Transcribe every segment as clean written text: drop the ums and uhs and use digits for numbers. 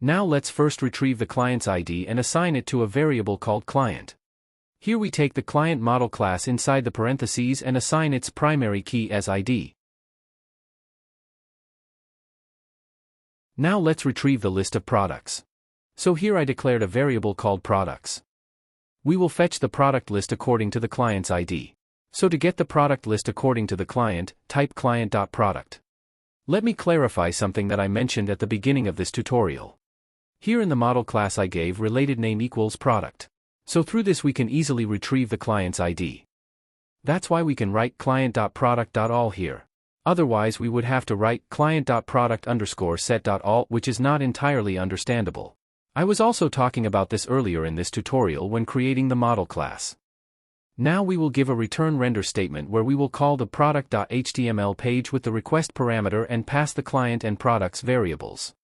Now let's first retrieve the client's ID and assign it to a variable called client. Here we take the client model class inside the parentheses and assign its primary key as ID. Now let's retrieve the list of products. So here I declared a variable called products. We will fetch the product list according to the client's ID. So to get the product list according to the client, type client.product. Let me clarify something that I mentioned at the beginning of this tutorial. Here in the model class I gave related name equals product. So through this we can easily retrieve the client's ID. That's why we can write client.product.all here. Otherwise we would have to write client.product_set.all, which is not entirely understandable. I was also talking about this earlier in this tutorial when creating the model class. Now we will give a return render statement where we will call the product.html page with the request parameter and pass the client and products variables.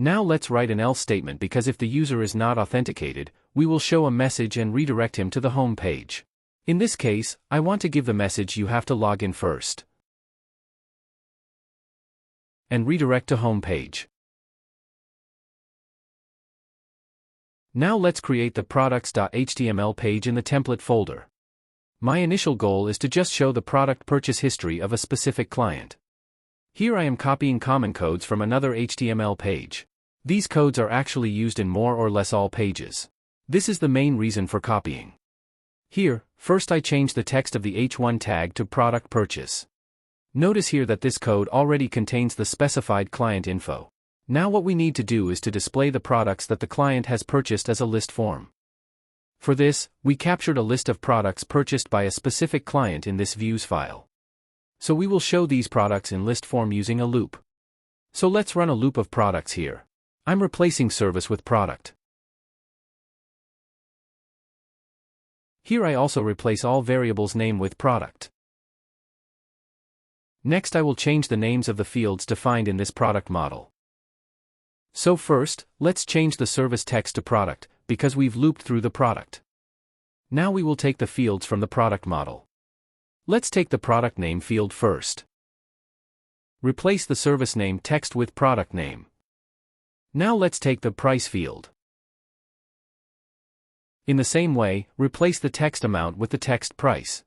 Now let's write an else statement, because if the user is not authenticated, we will show a message and redirect him to the home page. In this case, I want to give the message you have to log in first. And redirect to home page. Now let's create the products.html page in the template folder. My initial goal is to just show the product purchase history of a specific client. Here I am copying common codes from another HTML page. These codes are actually used in more or less all pages. This is the main reason for copying. Here, first I change the text of the h1 tag to product purchase. Notice here that this code already contains the specified client info. Now what we need to do is to display the products that the client has purchased as a list form. For this, we captured a list of products purchased by a specific client in this views file. So we will show these products in list form using a loop. So let's run a loop of products here. I'm replacing service with product. Here I also replace all variables name with product. Next I will change the names of the fields defined in this product model. So first, let's change the service text to product, because we've looped through the product. Now we will take the fields from the product model. Let's take the product name field first. Replace the service name text with product name. Now let's take the price field. In the same way, replace the text amount with the text price.